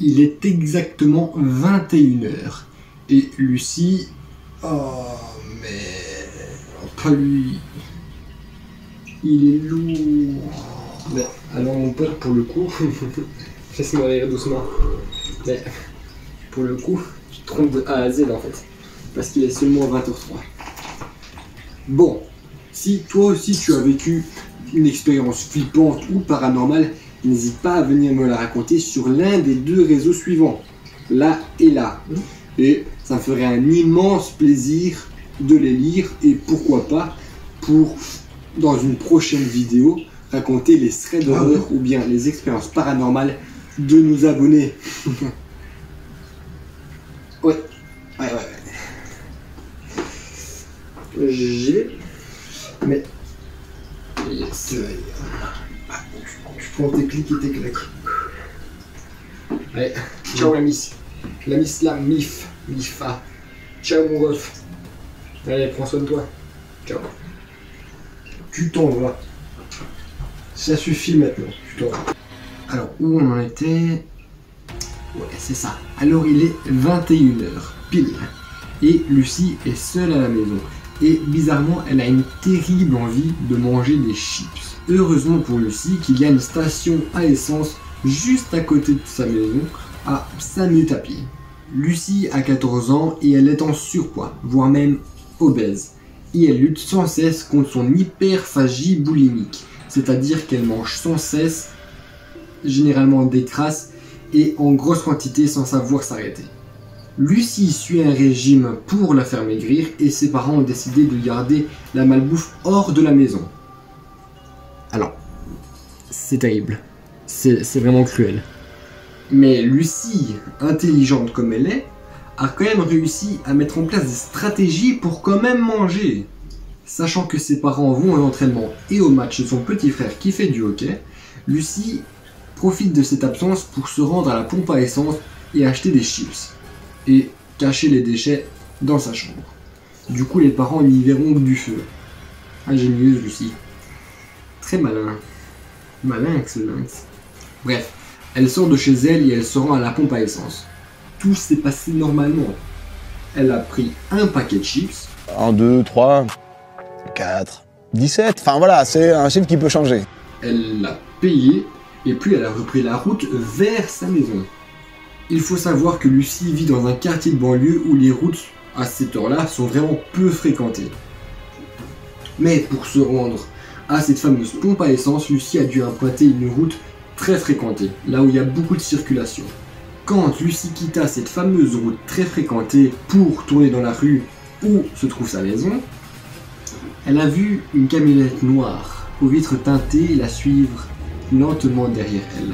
Il est exactement 21 h. Et Lucie... Oh, mais... Pas lui... Il est lourd... Mais, alors mon pote, pour le coup... Laisse-moi rire doucement. Mais, pour le coup, tu te trompes de A à Z en fait. Parce qu'il est seulement 20 h 03. Bon, si toi aussi tu as vécu une expérience flippante ou paranormale, n'hésite pas à venir me la raconter sur l'un des deux réseaux suivants, là et là. Et ça me ferait un immense plaisir de les lire et pourquoi pas, pour, dans une prochaine vidéo, raconter les threads d'horreur ou bien les expériences paranormales de nos abonnés. Ouais. J'y vais. Mais... Yes. Je prends tes clics et tes claques. Allez, ciao la miss. La miss la mif. Mifa. Ciao mon ref. Allez, prends soin de toi. Ciao. Tu t'en vas. Ça suffit maintenant. Tu t'en vas. Alors, où on en était? Ouais, c'est ça. Alors, il est 21 h, pile. Et Lucie est seule à la maison. Et bizarrement, elle a une terrible envie de manger des chips. Heureusement pour Lucie qu'il y a une station à essence juste à côté de sa maison, à 5 minutes à pied. Lucie a 14 ans et elle est en surpoids, voire même obèse. Et elle lutte sans cesse contre son hyperphagie boulimique, c'est-à-dire qu'elle mange sans cesse, généralement des crasses et en grosse quantité sans savoir s'arrêter. Lucie suit un régime pour la faire maigrir et ses parents ont décidé de garder la malbouffe hors de la maison. Alors, c'est terrible. C'est vraiment cruel. Mais Lucie, intelligente comme elle est, a quand même réussi à mettre en place des stratégies pour quand même manger. Sachant que ses parents vont à l'entraînement et au match de son petit frère qui fait du hockey, Lucie profite de cette absence pour se rendre à la pompe à essence et acheter des chips. Et cacher les déchets dans sa chambre. Du coup, les parents n'y verront que du feu. Ingénieuse, Lucie. Très malin. Malinx, le lynx. Bref, elle sort de chez elle et elle se rend à la pompe à essence. Tout s'est passé normalement. Elle a pris un paquet de chips. 1, 2, 3, 4, 17. Enfin voilà, c'est un chiffre qui peut changer. Elle l'a payé et puis elle a repris la route vers sa maison. Il faut savoir que Lucie vit dans un quartier de banlieue où les routes, à cette heure-là, sont vraiment peu fréquentées. Mais pour se rendre à cette fameuse pompe à essence, Lucie a dû emprunter une route très fréquentée, là où il y a beaucoup de circulation. Quand Lucie quitta cette fameuse route très fréquentée pour tourner dans la rue où se trouve sa maison, elle a vu une camionnette noire aux vitres teintées la suivre lentement derrière elle.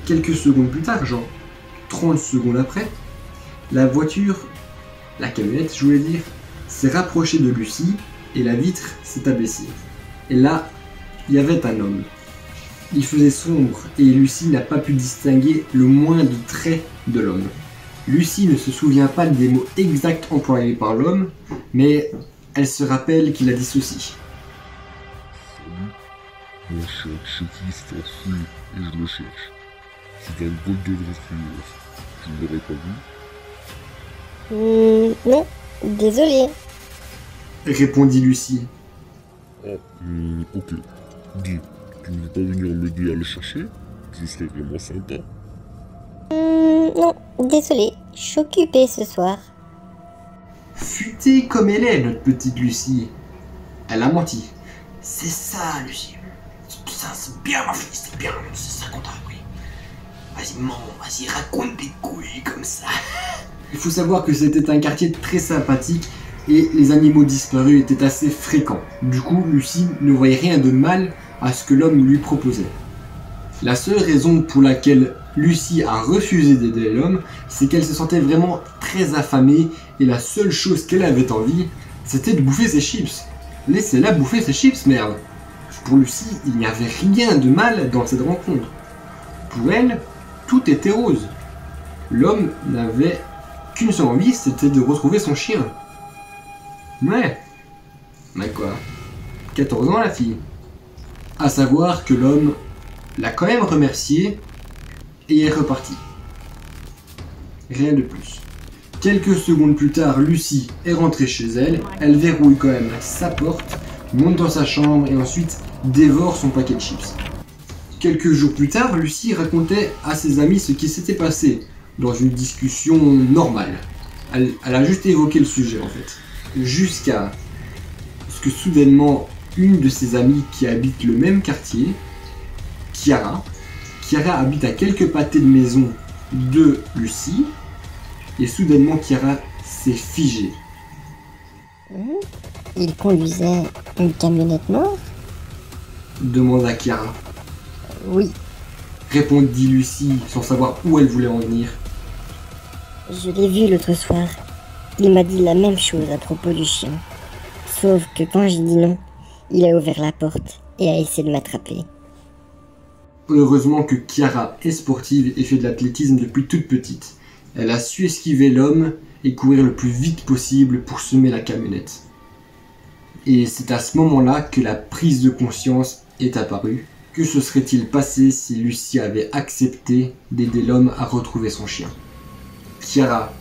Quelques secondes plus tard, genre 30 secondes après, la camionnette, je voulais dire, s'est rapprochée de Lucie et la vitre s'est abaissée. Et là, il y avait un homme. Il faisait sombre et Lucie n'a pas pu distinguer le moindre trait de l'homme. Lucie ne se souvient pas des mots exacts employés par l'homme, mais elle se rappelle qu'il a dit ceci. Salut, mon cher fils t'enfuit et je le cherche. C'est un golden retriever. Tu ne l'aurais pas vu? Non, désolé. Répondit Lucie. Ok. Dis, tu ne veux pas venir m'aider à le chercher? Ce serait vraiment sympa. Non, désolé, je suis occupée ce soir. Futée comme elle est, notre petite Lucie. Elle a menti. C'est ça, Lucie. Ça, c'est bien, ma fille, c'est bien. C'est ça qu'on t'a appris. Vas-y, maman, vas-y, raconte des couilles comme ça. Il faut savoir que c'était un quartier très sympathique et les animaux disparus étaient assez fréquents. Du coup, Lucie ne voyait rien de mal à ce que l'homme lui proposait. La seule raison pour laquelle Lucie a refusé d'aider l'homme, c'est qu'elle se sentait vraiment très affamée et la seule chose qu'elle avait envie, c'était de bouffer ses chips. Laissez-la bouffer ses chips, merde. Pour Lucie, il n'y avait rien de mal dans cette rencontre. Pour elle, tout était rose. L'homme n'avait qu'une seule envie, c'était de retrouver son chien. Ouais. Mais quoi, 14 ans la fille. À savoir que l'homme l'a quand même remercié et est reparti. Rien de plus. Quelques secondes plus tard, Lucie est rentrée chez elle. Elle verrouille quand même sa porte, monte dans sa chambre et ensuite dévore son paquet de chips. Quelques jours plus tard, Lucie racontait à ses amis ce qui s'était passé dans une discussion normale. Elle a juste évoqué le sujet en fait. Jusqu'à ce que soudainement, une de ses amies qui habite le même quartier, Chiara habite à quelques pâtés de maison de Lucie, et soudainement Chiara s'est figée. Il conduisait une camionnette noire? Demanda Chiara. Oui, Répondit Lucie sans savoir où elle voulait en venir. je l'ai vu l'autre soir. Il m'a dit la même chose à propos du chien. Sauf que quand j'ai dit non, il a ouvert la porte et a essayé de m'attraper. Heureusement que Chiara est sportive et fait de l'athlétisme depuis toute petite. Elle a su esquiver l'homme et courir le plus vite possible pour semer la camionnette. Et c'est à ce moment-là que la prise de conscience est apparue. Que se serait-il passé si Lucie avait accepté d'aider l'homme à retrouver son chien? Chiara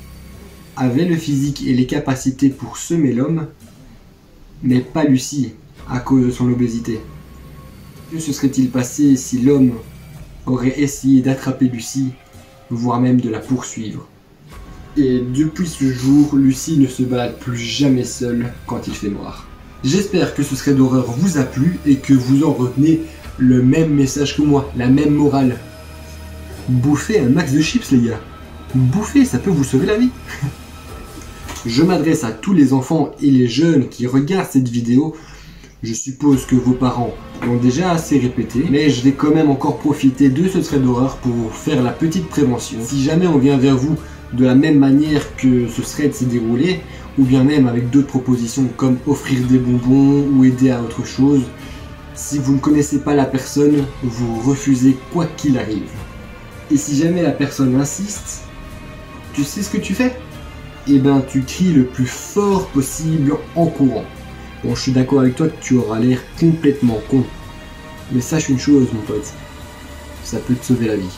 avait le physique et les capacités pour semer l'homme, mais pas Lucie à cause de son obésité. Que se serait-il passé si l'homme aurait essayé d'attraper Lucie, voire même de la poursuivre? Et depuis ce jour, Lucie ne se balade plus jamais seule quand il fait noir. J'espère que ce Thread d'horreur vous a plu et que vous en retenez le même message que moi, la même morale. Bouffez un max de chips les gars. Bouffez, ça peut vous sauver la vie. Je m'adresse à tous les enfants et les jeunes qui regardent cette vidéo. Je suppose que vos parents l'ont déjà assez répété, mais je vais quand même encore profiter de ce Thread d'horreur pour faire la petite prévention. Si jamais on vient vers vous de la même manière que ce thread s'est déroulé, ou bien même avec d'autres propositions comme offrir des bonbons ou aider à autre chose, si vous ne connaissez pas la personne, vous refusez quoi qu'il arrive. Et si jamais la personne insiste, tu sais ce que tu fais? Eh ben tu cries le plus fort possible en courant. Bon, je suis d'accord avec toi que tu auras l'air complètement con. Mais sache une chose mon pote, ça peut te sauver la vie.